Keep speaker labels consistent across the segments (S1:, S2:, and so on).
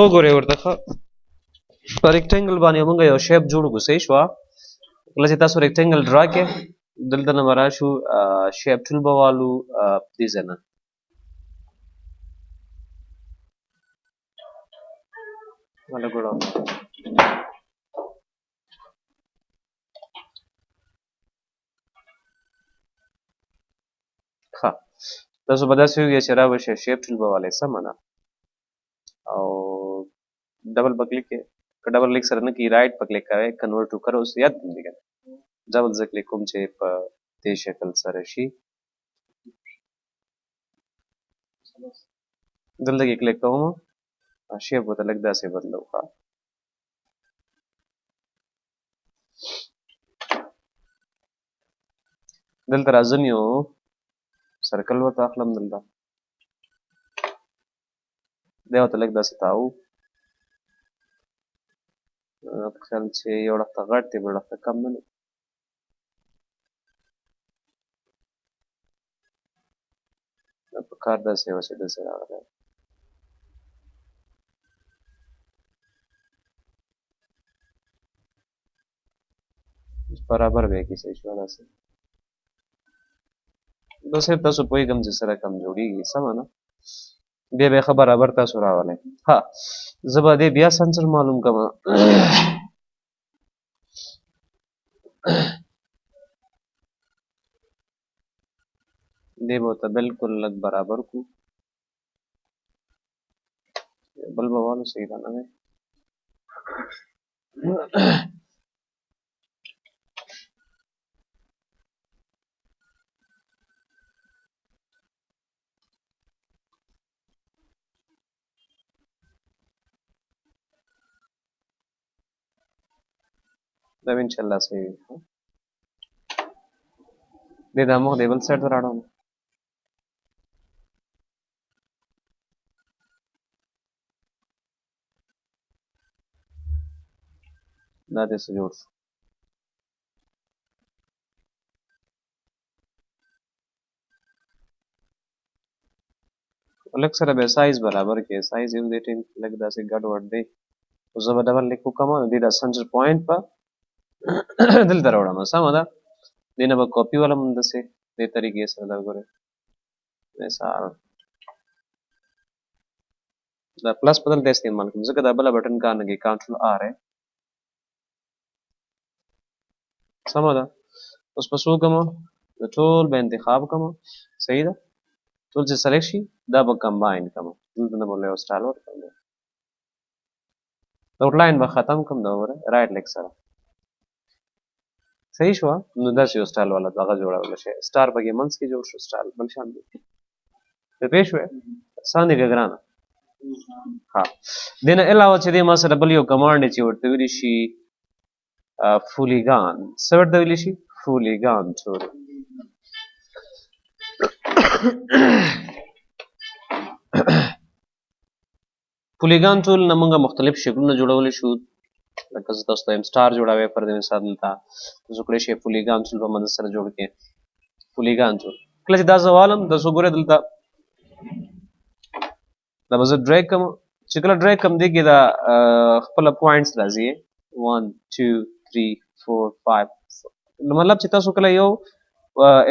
S1: وګورئ ورته ښه په ریکټنګل باندې موږ یو شیپ جوړ کړو صحیح شوه کله چې تاسو ریکټنګل ډرا کړئ دلته نه به راشو شیپ ټول به والو دې ځای نه ښه تاسو به داسې وګورئ چې را به شي شیپ ټول به والی سمه ده او ډبل په کلیک کې که ډبل کلیک سره نه کېږي رایټ په کلیک کوئ کنورټ ټو کروس یاد دې که ډبل زه کلیک کوم چې په دې شکل سره شي دلته کې کلیک کوم شیپ ورته لږ داسې بدلوو ښه دلته راځم یو سرکل ورته اخلم دلته دی ورته لږ داسې تاو په خیال چې یو ډخته غټ دی بل ډخته کم نه دی په کار داسې وه چې داسې راغلی برابر به یې کیسه شوه داسې دا صرف تاسو پوهېږم چې سره کم جوړېږي سمه نه بیا به یې ښه برابر تاسو راولئ ها زه به دې بیا سنسر معلوم کړم دې به ورته بلکل لږ برابر کړو بل به والو صحیح ده نه دی دا به انشاءالله صحیح وي دې دا مخ دی بل سایډ ته راوړم دا داسې جوړ شو لږ سره به سایز برابر کړئ سایز یو دې ټیم لږ داسې ګډ وډ دی خو زه به ډبل لیک وکړم نو دې دا سنسر پوینټ به دلته راوړم سمه ده دې نه به کاپي ولم همداسې دې طریقې سره دا ګورئ مثال دا پلس په دلته استعمال کوم ځکه دا بله بټن کار نه کوي کنټرول آر ہے سمه ده اوس به څه وکړم د ټول به انتخاب کړم صحیح ده ټول چې سلیکټ شي دا به کمباین کړم دلته نه به یو سټایل ورکړم آوټلاین به ختم کړم دا وګوره رایټ لیک سره صحیح شوه نو داسې یو سټایل والا دغه جوړولی شي سټار پکې منځ کې جوړ شو سټایل بل شان دی پرې پوه شوې اسان دی که ګرانه ها دې نه علاوه چې دې ما سره بل یو کمانډ دی چې ورته ویلی شي فولیګان څه ورته ویلی شي فولیګان ټول پولیګان ټول نه موږ مختلف شکلونه جوړولی شو لکه زه تاسو ته یم سټار جوړوی پر دې مثال دلته تاسو کولای شئ پولیګان ټول په مدد سره جوړ کړئ پولیګان ټول کله چې دا زه والم تاسو ګورئ دلته دا به زه ډریګ کړم چې کله ډریګ کړم دې کې دا خپله پوینټس راځي 1 2 3 4 5 مطلب چې تاسو کله یو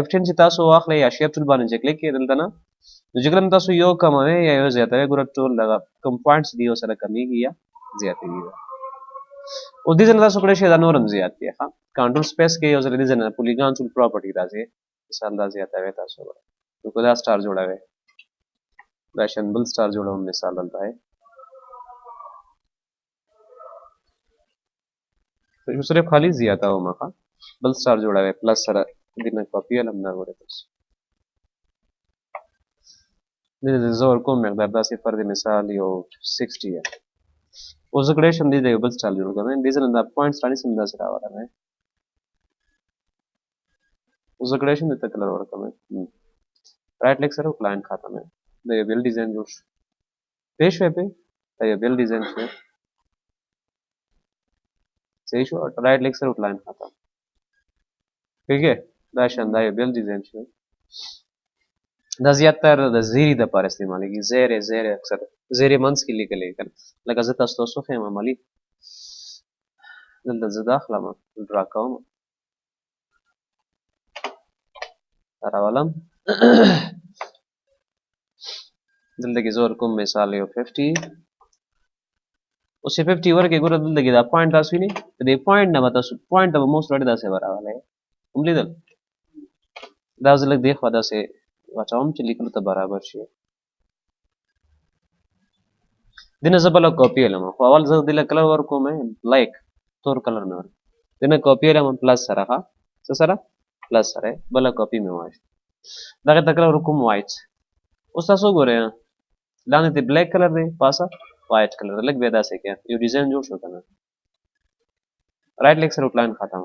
S1: F10 چې تاسو واخلئ یا شیپ ټول باندې چې کلیک کړئ دلته نه نو چې کله تاسو یو کموئ یا یو زیاتوئ ګوره ټول دغه کوم پوینټس دي یو سره کمیږي یا زیاتېږي او دې ځای نه تاسو کولای شئ دا نور هم زیات کړئ ښه کنټرول سپیس کې یو ځل دې ځای نه پولیګان ټول پراپرټي راځي مثال دا زیاتوئ تاسو نو که دا سټار جوړوئ دا شان بل سټار جوړوم مثال دلته یې صرف خالي زیاتوم ښه بل سټار جوړوئ پلس سره دې نه کاپي علم دا ګورئ تاسو دې زه ورکوم مقدار داسې پر دې مثال یو 60 یا اوس زه کولای شم دې ته یو بل سټایل جوړ کړم دې ځای نه دا پوینټس رانیسم داسې راولم اوس زه کولای شم دې ته کلر ورکړم رایټ لیک سره آوټلاین ختم دا یو بل ډیزاین جوړ شو پوه شوې پې دا یو بل ډیزاین شو صحیح شو رایټ لیک سره آوټلاین ختم ٹھیک ہے دا شان دا یو بل ډیزاین شو دا زیاتره د زیري دپاره استعمالیږي زیر اکثر زیر منځ کې لیکلې کنه لکه زه تاسو ته خیم عملی دلته زه داخلم ډرا کوم راولم دلته کې زور کوم مثال یو 50 اوس 50 ورکه ګوره دلته کې دا پوینټ تاسو ویني دې پوینټ نه تاسو پوینټ ته موست لړ داسې براواله هم لیدل دا ځل دې خو داسې واچوم چې لیکلو ته برابر شي دنه زبل کاپی علم خو اول زه دله کلر ورکوم لایک تور کلر نه دنه کاپی علم پلس سره ها څه سره پلس سره بل کاپی مې واش دغه تکرار ورکوم وایټ اوس تاسو ګورئ لاندې ته بلیک کلر دی پاسه وایټ کلر لګ به داسې کې یو ډیزاین جوړ شو کنه رائټ لیک سره پلان ختم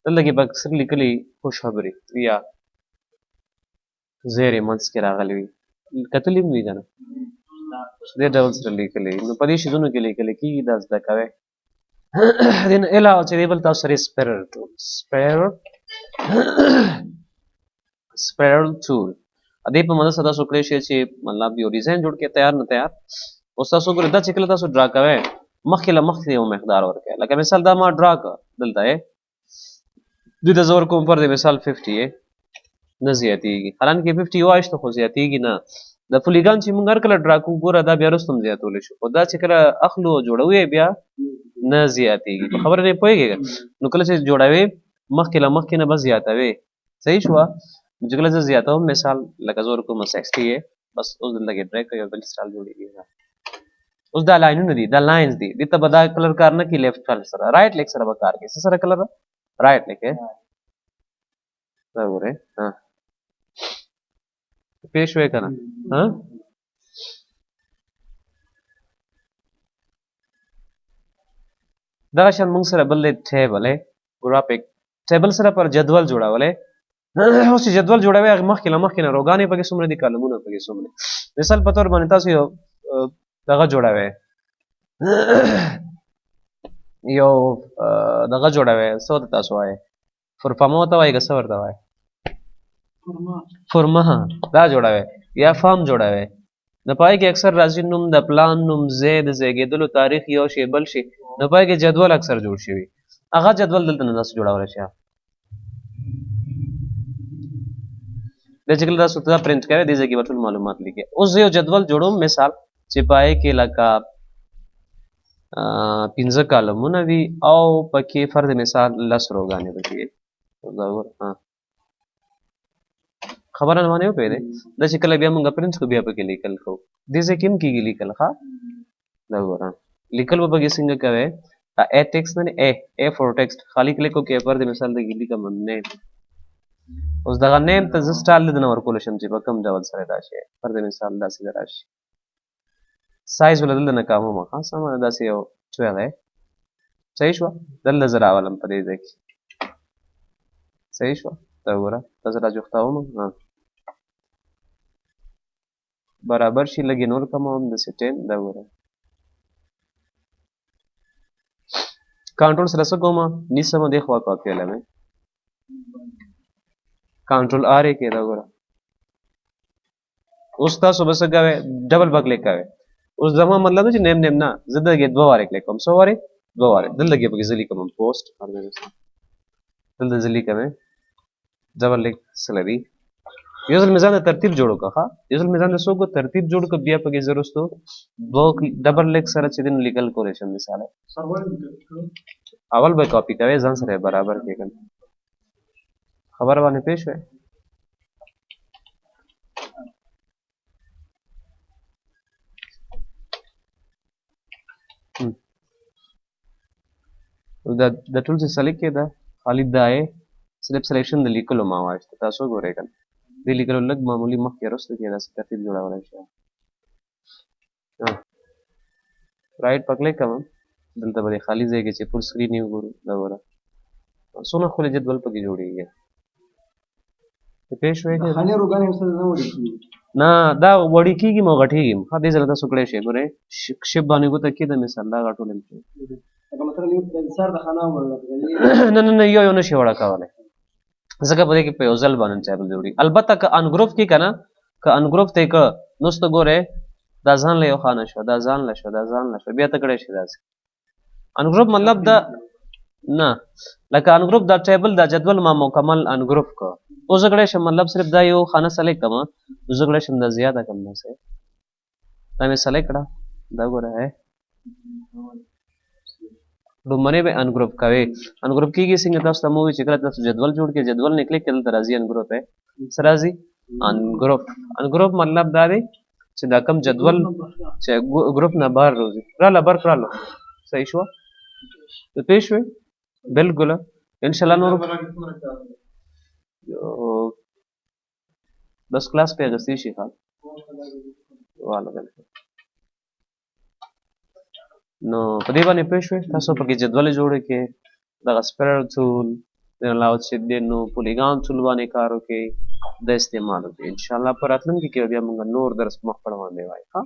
S1: دلته کې بکسر لیکلي خوشخبری یا زیر منځ کې راغلی وي کتلې مې کنه دې ډول سره لیکلي نو په دې شیزونو کې لیکل کېږي دا زده کوي دین علاوه چې بل تاسو سره سپیرل ټول ا دې په مدد سره تاسو کړئ چې مطلب یو ډیزاین جوړ کې تیار نه تیار اوس تاسو ګورئ دا چې کله تاسو ډرا کوئ مخکې له مخکې یو مقدار ورکړئ لکه مثال دا ما ډرا کړ دلته یې دوی د زور کوم پر دې مثال 50 یې نه زیاتېږي حالانکه 50 وایشته خو زیاتېږي نه د پولیګان چې موږ هر کله ډرا کوو ګوره دا بیا رستم زیاتولی شو خو دا چې کله اخلو جوړوي بیا نه زیاتېږي په خبره نه پوهېږي نو کله چې جوړوي مخکې له مخکې نه به زیاتوي صحیح شوه چې کله زه زیاتوم مثال لکه زور کوم 60 یې بس اوس دلته کې ډرا کوي بل سټایل جوړېږي اوس دا لاینونه دي دا لاینز دي دې ته به دا کلر کار نه کوي لیفټ کلر سره رائټ لیک سره به کار کوي څه سره کلر رائټ لیک دا ګوره ها پیش وې کنه ها دا شان موږ سره بل ټیبل ګرافیک ټیبل سره پر جدول جوړولې اوس جدول جوړوي هغه مخکې له مخکې نه روغانې پکې څومره دي کالمونه پکې څومره مثال په تور باندې تاسو یو دغه جوړوي یو دغه جوړوي څه ته تاسو وایي فورمه ته وایي که څه ورته وایي فورمه دا جوړوي یا فارم جوړوي د پای کې اکثر راځي نوم د پلان نوم ځای د زیږېدلو تاریخ یو شی بل شي د پای کې جدول اکثر جوړ شوی هغه جدول دلته نه تاسو جوړولی شئ دا چې کله تاسو ته پرنټ کوئ دې ځای کې به ټول معلومات لیکئ اوس زه یو جدول جوړوم مثال چې پای کې لکه 15 کالمونه وي او پکې فرض مثال 10 روغانې پکې خبره نه باندې وپوهېدې دا چې کله بیا موږ پرنټ کوو بیا پکې لیکل کوو دې ځای کې هم کېږي لیکل ښه دا ګوره لیکل به پکې څنګه کوئ ا ټیکسټ نه ا فور ټیکسټ خالی کلیک وکړئ فرض مثال د ګیلی کوم نیم اوس دغه نیم ته زه سټایل دنه ورکولی شم چې په کوم ډول سره راشي فرض مثال داسې راشي سایز ول دلته نه کوم ښه سمه داسې یو 12 دی صحیح شوه دلته زه راولم په دې ځای کې صحیح شوه دا وګوره داسې راجوختوم برابر شي لږ یې نور کموم داسې 10 دا وګوره کنټرول سره څه کوم نیسم دې خوا کاپي علم کنټرول آر کې دا وګوره اوس تاسو بس کوئ ډبل به کلیک کوئ اوس زما مطلب چې نیم نه زه دغه دوه واره کلیک کوم څو واره دوه واره دلته کې پکې زلی کوم پوسټ دلته زلی کوم ډبل کلیک سلري یو ځل میزان ترتیب جوړو کا یو ځل میزان سو کو ترتیب جوړ کو بیا پکې ضرورت دو ډبل کلیک سره چې دین لیکل کولې شم مثال اول به کاپی کوي ځان سره برابر کېږي خبر باندې پېښ وي د ټول څه سلیک ده خالد دای صرف سلیکشن د لیکلو ما واشته تاسو ګورئ کنه د لیکلو لږ معمولی مخکې راستو کې دا ترتیب جوړولای شي رائټ پکلې کوم دلته به خالی ځای کې چې فل سکرین یې وګورو دا وره څونه خو جدول پکې جوړیږي ته پېښ وې خالی روغانې سره نه وړي نه دا وړي کېږي مو غټېږي خو دې زړه تاسو کړې شي ګورئ شپ باندې ګوته کې د مثال دا غټول نه نه نه یو نشي وړه کولای ځکه په دې کې په یو ځل باندې ټیبل جوړي البته که ان ګروپ کې کنه که ان ګروپ ته که نو ست ګوره دا ځان له یو خانه شو دا ځان له شو دا ځان له شو بیا ته کړی شي داسې انګروپ مطلب دا نه لکه انګروپ دا ټیبل دا جدول ما مکمل انګروپ کو او زګړې شم مطلب صرف دا یو خانه سلیک کما زګړې شم دا زیاده کم نه سه دا مې سلیک کړه دا ګوره ہے دومره به انګروپ کوي انګروپ کیږي څنګه تاسو ته مو چې کله تاسو جدول جوړ کې جدول نکلي کله ترازی انګروپ ہے سرازی انګروپ مطلب دا دی چې دا کم جدول چې ګروپ نه بار روزي را لبر کړه صحیح شو ته پېښ وې بالکل ان شاء الله نور بس کلاس په غسي شي خان والو نو په دې باندې پېښ وې تاسو په کې جدول جوړ کې د سپیرل ټول د لاوت چې د نو پولیګان ټول باندې کار وکړي د استعمال وکړي ان شاء الله پر راتلونکي کې بیا موږ نور درس مخ پر باندې وای ها